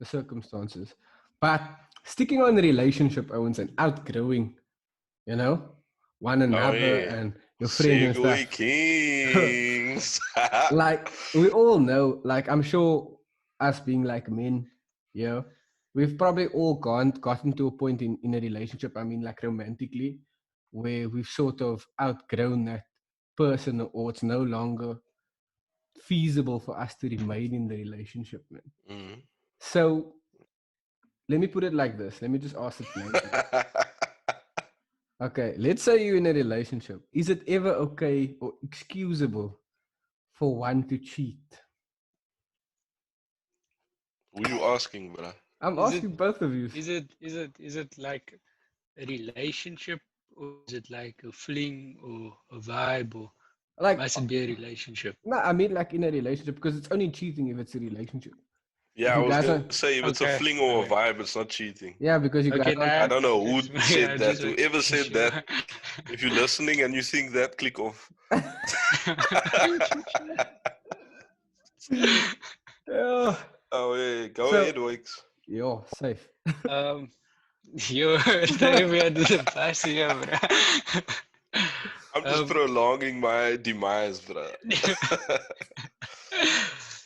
the circumstances. But sticking on the relationship, Owens, and outgrowing, one Oh another yeah. and your friends and Segway stuff. Kings. Like we all know, like I'm sure us being like men, we've probably all gotten to a point in a relationship, I mean like romantically, where we've sort of outgrown that person, or it's no longer feasible for us to remain in the relationship, man. Mm. So let me put it like this. Let me just ask it blankly. Okay, let's say you're in a relationship. Is it ever okay or excusable for one to cheat? Who you asking, bro? I'm Is it asking both of you. is it like a relationship, or is it like a fling or a vibe, or Like, must it be a relationship? no, I mean like in a relationship, because it's only cheating if it's a relationship. If Yeah, I you was guys gonna are, say if it's a Okay, fling or a okay, vibe, it's not cheating. yeah, because you guys okay. aren't. I Now, don't know who just said yeah, that. just Whoever making said sure. that, if you're listening and you think that, click off. Yeah. Oh yeah, go So, ahead, Wakes. you're safe. um, you throw me under the bus here, bro. I'm just Um, prolonging my demise, bro.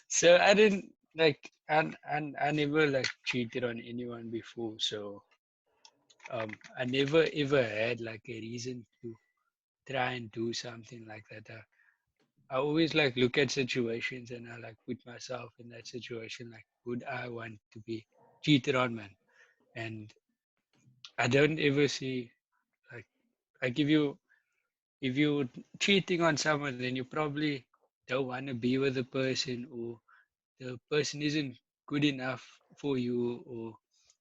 so I didn't like, and I never like cheated on anyone before. So I never ever had like a reason to try and do something like that. I always like look at situations and I like put myself in that situation. Like, would I want to be cheated on, man? And I don't ever see like if you cheating on someone, then you probably don't want to be with the person, or the person isn't good enough for you or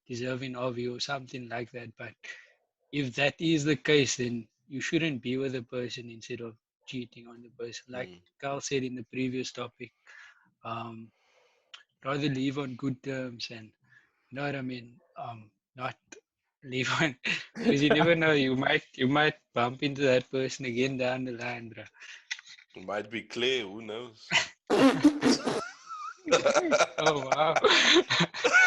deserving of you or something like that. But if that is the case, then you shouldn't be with the person instead of cheating on the person. Like Mm. Carl said in the previous topic, um, rather live on good terms, and you know what I mean, not live on, because you never know, you might bump into that person again down the line, bro. It might be clear, who knows? Oh wow.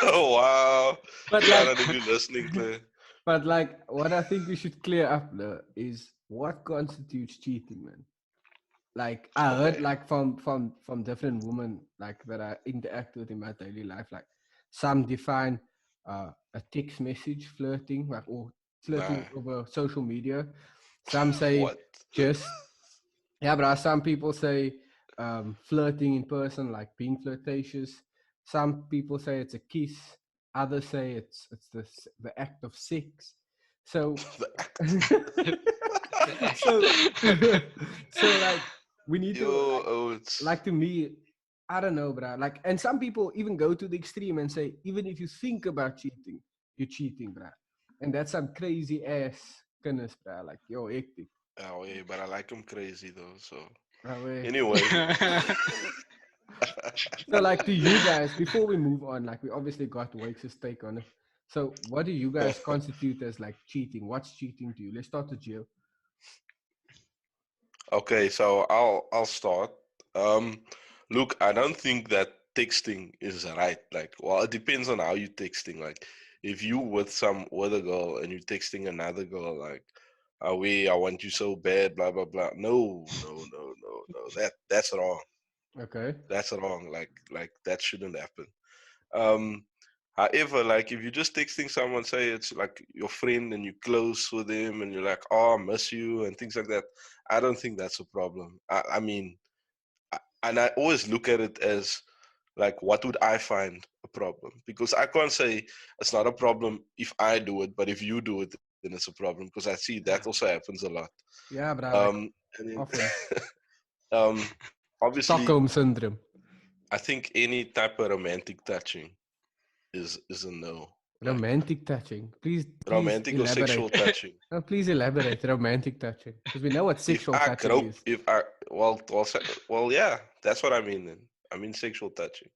Oh wow. But Shout like, out if you're listening, Claire. but like, what I think we should clear up though is what constitutes cheating, man. Like I heard Okay. like from different women like that I interact with in my daily life, like some define a text message flirting, like, or Nah. flirting over social media. Some say What? just, yeah, but some people say flirting in person, like being flirtatious. Some people say it's a kiss. Others say it's the act of sex. So The act. The act. so so like we need to Yo, oh, it's like to me, I don't know, bro. Like, and some people even go to the extreme and say, even if you think about cheating, you're cheating, bro. And that's some crazy ass goodness, bro. Like, yo, hectic. oh yeah, but I like him crazy though. So Bro, anyway, so, like, to you guys, before we move on, like, we obviously got Wake's take on it. So, what do you guys constitute as like cheating? What's cheating to you? Let's start with you. okay, so I'll start. Um, look, I don't think that texting is right. Like, well, it depends on how you texting. Like, if you with a girl and you texting another girl, like, "Ah, we, I want you so bad," blah blah blah. No, no, no, no, no. That's wrong. Okay. That's wrong. Like that shouldn't happen. Um, However, like if you're just texting someone, say it's like your friend and you're close with him and you're like, oh, I miss you and things like that, I don't think that's a problem. I mean, and I always look at it as like, what would I find a problem? Because I can't say it's not a problem if I do it, but if you do it, then it's a problem. Because I see that Yeah. also happens a lot. Yeah, but I like And then, often um, obviously, Stockholm syndrome. I think any type of romantic touching is a no. Like Romantic touching. Please romantic or sexual elaborate. touching. No, please elaborate. Romantic touching, because we know what If sexual I touching grope, is. if I well, yeah, that's what I mean. Then I mean sexual touching.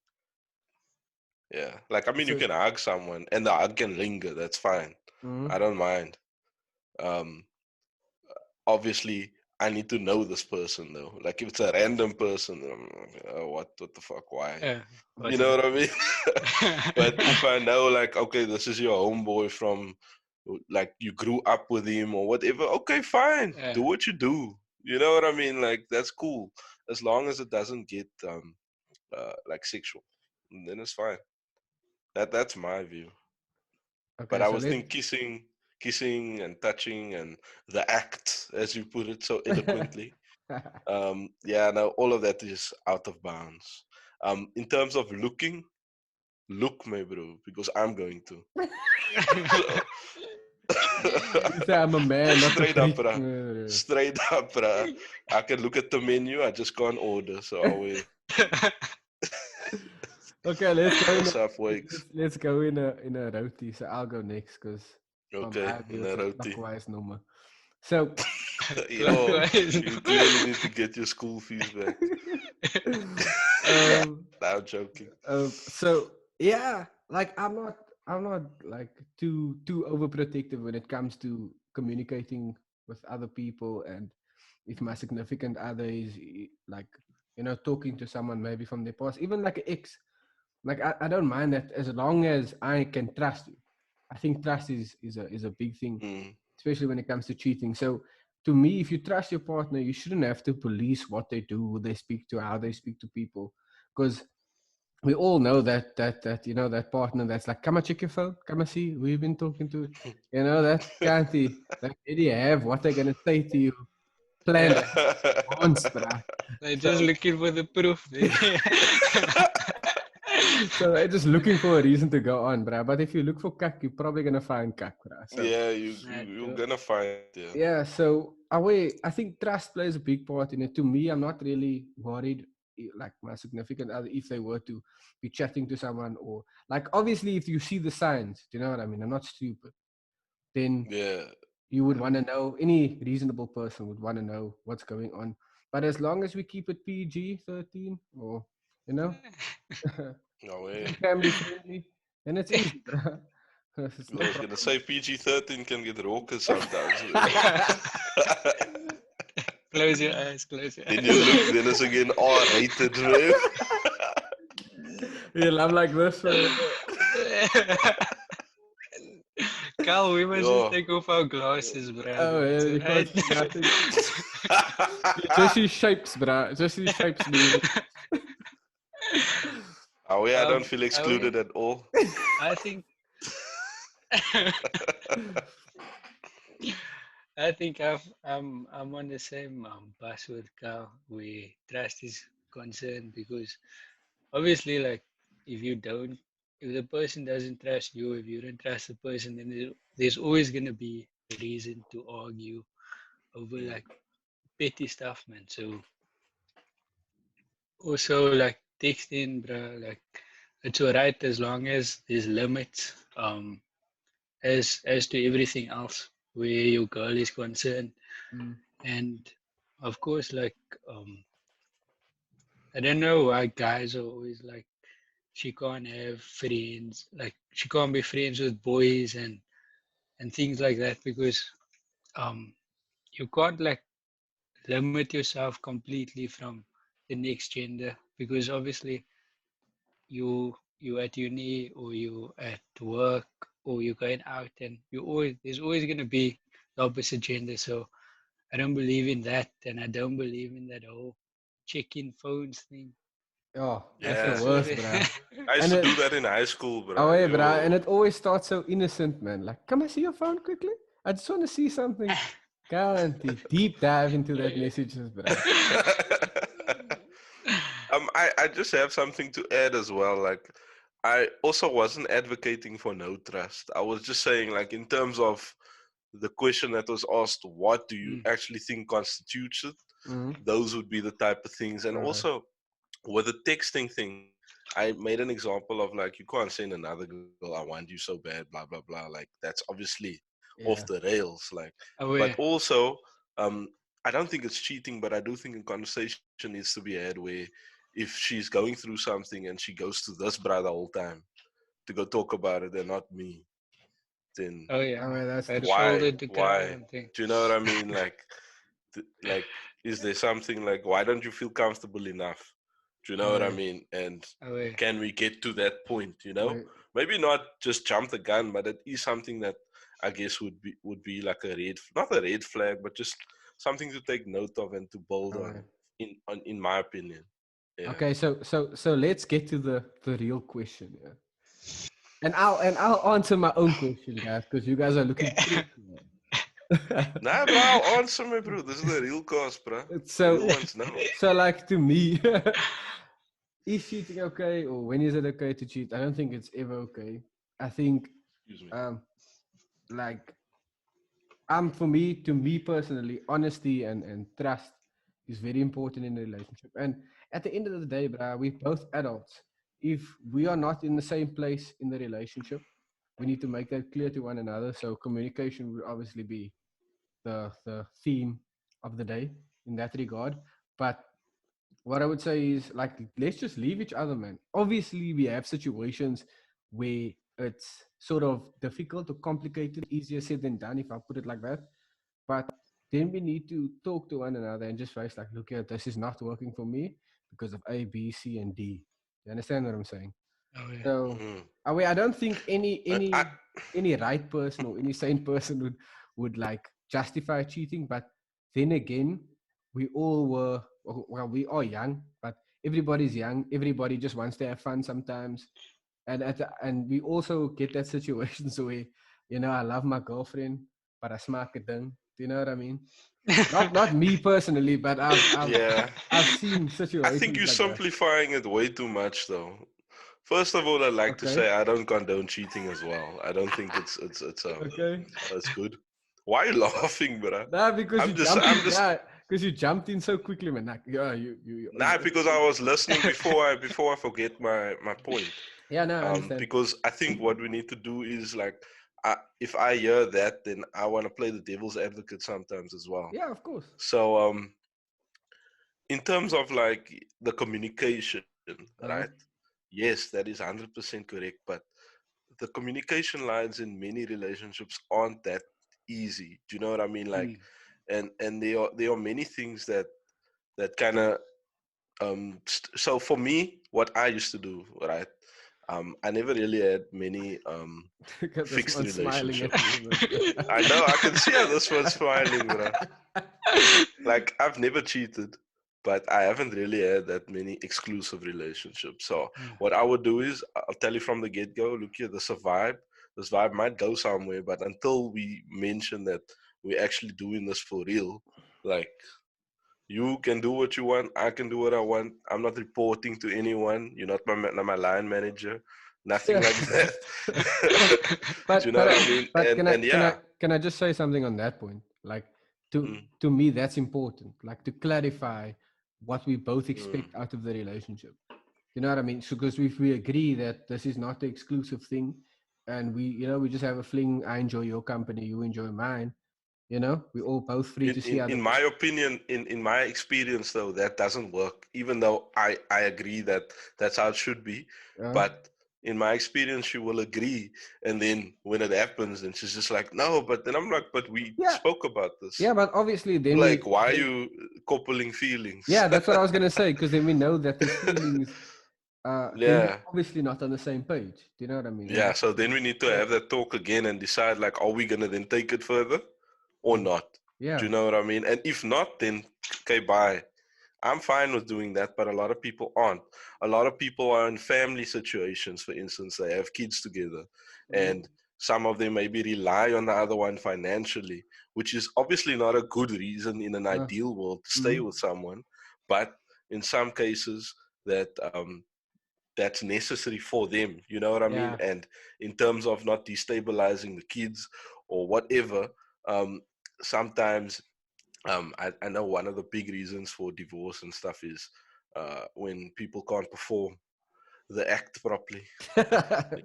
Yeah, like I mean, you So, can hug someone and the hug can linger. That's fine. mm, I don't mind. Um, Obviously, I need to know this person though. Like if it's a random person, what the fuck? Why? You What's know up? what I mean? But if I know, like, okay, this is your homeboy from, like, you grew up with him or whatever, okay, fine, Yeah. do what you do. You know what I mean? Like, that's cool as long as it doesn't get like sexual, then it's fine. That's my view. But Okay, I so was let thinking kissing and touching and the act, as you put it so eloquently. Yeah, no, all of that is out of bounds. In terms of looking, look, my bro, because I'm going to. So, you say I'm a man, not a straight up, freak. bruh. Straight up, bruh. I can look at the menu, I just can't order. So always. Okay, let's go in. What's up, Wakes? Let's go in a roti. So I'll go next because from Okay, my view it's a Naroti. clockwise number. So, Yo, Clockwise. you clearly need to get your school fees back. um, Now I'm joking. so yeah, like I'm not like too overprotective when it comes to communicating with other people, and if my significant other is like talking to someone maybe from their past, even like an ex, like I don't mind that as long as I can trust you. I think trust is a big thing, Mm, especially when it comes to cheating. So to me, if you trust your partner, you shouldn't have to police what they do, who they speak to, how they speak to people, because we all know that that partner that's like, come and check your phone, come and see who you've been talking to, that can't he, like, did you have what they're gonna say to you planned Yeah. out in advance, bruh. They're just So looking for the proof. so they're just looking for a reason to go on, bruh. But if you look for cuck, you're probably gonna find cuck, bruh. So yeah, Nah, you're true. gonna find it. Yeah. yeah, so I think trust plays a big part in it. To me, I'm not really worried, like my significant other, if they were to be chatting to someone, or like, obviously if you see the signs, do you know what I mean? I'm not stupid. Then Yeah. you would want to know. Any reasonable person would want to know what's going on. But as long as we keep it PG-13, or you know, No way. family friendly, then it's easy, bro. It's I no was gonna say PG-13 can get raucous sometimes. problem. Close your eyes. Close your Then you eyes. look, then it's again R-rated, man. Yeah, I'm like this. Carl, we must just Yo. take off our glasses, Oh, brother. yeah, It's you can't alright. see nothing. You just see shapes, bruh. Just see shapes moving. Oh yeah, I don't um, feel I, excluded at all. I think I think I'm on the same bus with Carl where trust is concerned, because obviously, like, if you don't, if the person doesn't trust you, if you don't trust the person, then there's always gonna be a reason to argue over Mm, like petty stuff, man. So also like texting, bro, like it's alright as long as there's limits. As to everything else where your girl is concerned, Mm. and of course, like I don't know why guys are always like she can't have friends, like she can't be friends with boys and things like that, because um you can't like limit yourself completely from the next gender, because obviously you at uni or you at work or you're going out, and you always there's always going to be the opposite gender. So I don't believe in that, and I don't believe in that whole check-in phones thing. Oh, that's the yeah. So worst, bruh. I used And to it, do that in high school, oh bro. yeah, bruh. And Yo. it always starts so innocent, man. Like, come and see your phone quickly. I just want to see something. Guarantee. Deep dive into that messages, bruh. I just have something to add as well. Like, I also wasn't advocating for no trust. I was just saying, like, in terms of the question that was asked, what do you Mm, actually think constitutes it? Mm-hmm. Those would be the type of things. And All right. also with the texting thing, I made an example of, like, you can't send another girl, I want you so bad, blah blah blah. Like, that's obviously off Yeah. the rails. Like, but aware. also, um, I don't think it's cheating, but I do think a conversation needs to be had where if she's going through something and she goes to this brother the whole time to go talk about it and not me, then Oh yeah, Oh yeah, that's that true. why? shoulder to cry Why? on thing. Do you know what I mean? Like, like, is there something like, why don't you feel comfortable enough? Do you know Oh, what I yeah. mean? And Oh, yeah. can we get to that point? Wait. Maybe not just jump the gun, but it is something that I guess would be like a not a red flag, but just something to take note of and to build Oh, yeah. on. In my opinion, yeah. Okay, so let's get to the real question. Yeah. And I'll answer my own question, guys, because you guys are looking pretty. Nah, bro, I'll answer me, bro. This is the real cause, bro. Real so ones know. so like to me, is cheating okay or when is it okay to cheat? I don't think it's ever okay. I think Excuse me. um like for me, to me personally, honesty and trust is very important in a relationship. And at the end of the day, bruh, we're both adults. If we are not in the same place in the relationship, we need to make that clear to one another. So communication would obviously be the theme of the day in that regard. But what I would say is, like, let's just leave each other, man. Obviously, we have situations where it's sort of difficult or complicated, easier said than done, if I put it like that. But then we need to talk to one another and just face like, look here, this is not working for me because of A, B, C, and D. You understand what I'm saying? Oh, yeah. So, Mm. I don't think any I, any any right person or any sane person would like justify cheating. But then again, we all were, well, we are young, but everybody's young. Everybody just wants to have fun sometimes, and we also get that situations where, I love my girlfriend, but I smack it down. Do you know what I mean? Not me personally, but yeah. I've seen I think situations you're like that. simplifying it way too much, though. First of all, I'd like to Okay, say I don't condone cheating as well. I don't think okay. it's good. Why are you laughing, bruh? Nah, because you jumped I'm in. just Yeah, because you jumped in so quickly, man. Like, yeah, nah, because I was listening before I forget my point. yeah, no, I understand. Because I think what we need to do is like, if I hear that, then I want to play the devil's advocate sometimes as well. Yeah, of course. So in terms of like the communication, right? Uh-huh. Yes, that is 100% correct, but the communication lines in many relationships aren't that easy. Do you know what I mean? Like, Mm. and there are many things that kind of so for me, what I used to do, right? I never really had many Look at this fixed man smiling at relationships. me. I know, I can see how this one's smiling, bro. Like, I've never cheated, but I haven't really had that many exclusive relationships. So Mm. what I would do is I'll tell you from the get go, look here, this a vibe. This vibe might go somewhere, but until we mention that we're actually doing this for real, like, you can do what you want, I can do what I want. I'm not reporting to anyone. You're not my line manager. Nothing Yeah. like that. Do you but know but what I mean? but And can I and can I yeah. can I just say something on that point? Like, to Mm, to me, that's important. Like, to clarify what we both mm. expect out of the relationship. You know what I mean? So, because if we agree that this is not the exclusive thing, and we just have a fling, I enjoy your company, you enjoy mine. We're all both free in, to see in other. in my opinion, in my experience though, that doesn't work, even though I agree that that's how it should be. Uh, But in my experience, she will agree, and then when it happens, then she's just like, no, but then I'm like, but we yeah, spoke about this. yeah, but obviously then Like, why are you coupling feelings? yeah, that's what I was gonna say, because then we know that there's feelings. Then we're Yeah. obviously not on the same page. Do you know what I mean? And Yeah, that's so then we need to yeah, have that talk again and decide, like, are we gonna then take it further or mm, not? Do yeah, you know what I mean? And if not, then okay, bye. I'm fine with doing that, but a lot of people aren't. A lot of people are in family situations, for instance, they have kids together, mm, and some of them maybe rely on the other one financially, which is obviously not a good reason in an uh, ideal world to stay mm, with someone. But in some cases, that's necessary for them. You know what I mean? yeah, And in terms of not destabilizing the kids or whatever, um, sometimes I know one of the big reasons for divorce and stuff is when people can't perform the act properly.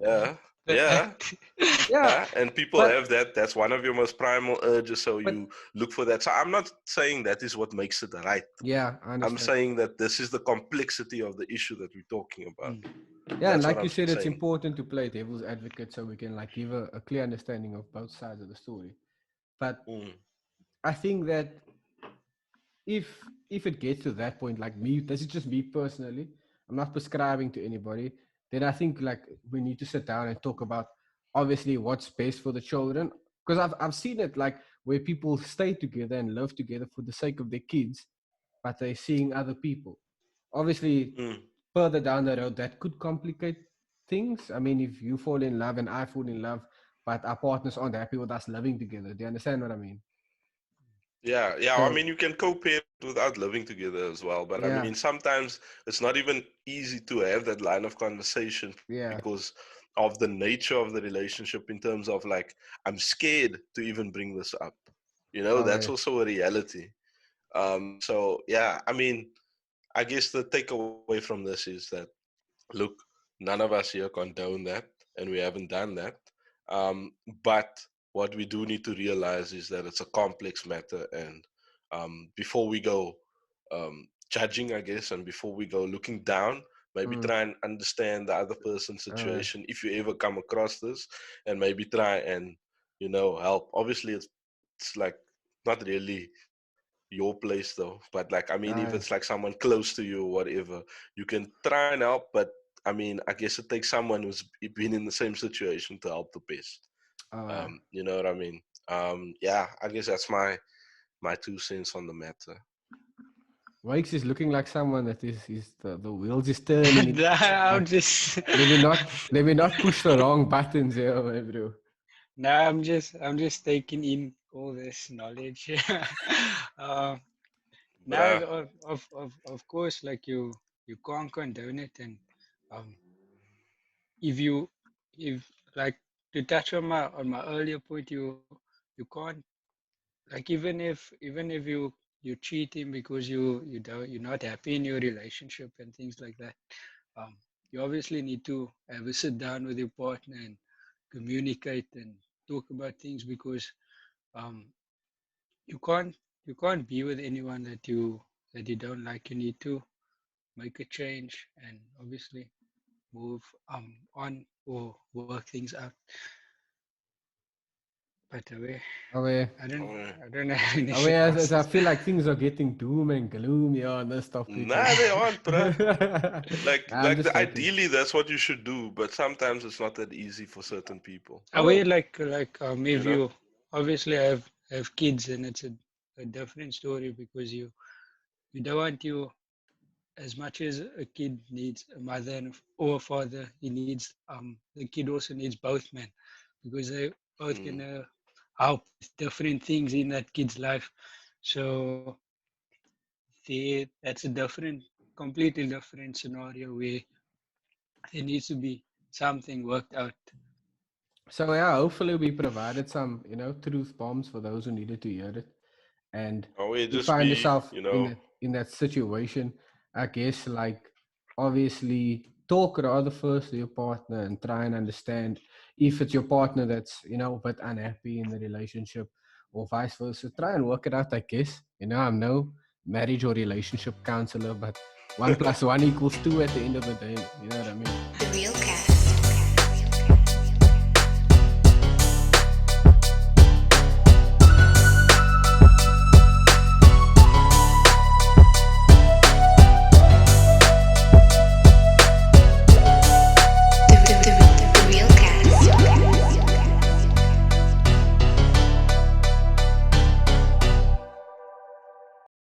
Yeah, The yeah. act. yeah, And people but have that. That's one of your most primal urges. So but you look for that. So I'm not saying that is what makes it right. yeah, I I'm understand. saying that this is the complexity of the issue that we're talking about. Mm. Yeah, and That's what like you I'm said, it's saying. important to play devil's advocate so we can like give a clear understanding of both sides of the story. But Mm, I think that if it gets to that point, like me, this is just me personally. I'm not prescribing to anybody. Then I think like we need to sit down and talk about obviously what's best for the children. Because I've seen it like where people stay together and live together for the sake of their kids, but they're seeing other people. Obviously, Mm. further down the road, that could complicate things. I mean, if you fall in love and I fall in love, but our partners aren't happy with us living together, do you understand what I mean? Yeah, yeah. I So mean, you can co-parent without living together as well. But I yeah, mean, sometimes it's not even easy to have that line of conversation yeah, because of the nature of the relationship. In terms of like, I'm scared to even bring this up. That's okay, also a reality. So yeah, I mean, I guess the takeaway from this is that look, none of us here condone that, and we haven't done that. But what we do need to realize is that it's a complex matter, and before we go judging, I guess, and before we go looking down, maybe mm, try and understand the other person's okay, situation if you ever come across this, and maybe try and help. Obviously, it's like not really your place though, but like, I mean, if okay, it's like someone close to you or whatever, you can try and help. But I mean, I guess it takes someone who's been in the same situation to help the best. okay. You know what I mean? Yeah, I guess that's my 2 cents on the matter. Wakes is looking like someone that is the wheels is turning. I'm Like just let me not push the wrong buttons here, my bro. no, I'm just taking in all this knowledge. um, now, Bruh. of course, like you can't condone it, and um, if you if like to touch on my earlier point, you can't like even if you cheating because you don't you're not happy in your relationship and things like that. Um, you obviously need to have a sit down with your partner and communicate and talk about things because um, you can't you can't be with anyone that you don't like. You need to make a change and obviously move on or work things out. But Okay. Oh, I don't have any I mean, as I answers. feel like things are getting doom and gloomy on this topic. nah, they aren't, bruh. I'm Like just joking. ideally, that's what you should do, but sometimes it's not that easy for certain people. Away Oh, if You know? you obviously have kids and it's a different story because you don't want you as much as a kid needs a mother or a father, he needs the kid also needs both men because they both Mm. can help with different things in that kid's life. So that's a different, completely different scenario where there needs to be something worked out. so yeah, hopefully we provided some, truth bombs for those who needed to hear it. And Or we you just find be, yourself in that situation, I guess, like obviously talk rather first to your partner and try and understand if it's your partner that's a bit unhappy in the relationship or vice versa. Try and work it out, I guess. I'm no marriage or relationship counselor, but 1 + 1 = 2 at the end of the day. You know what I mean? The Real Cat.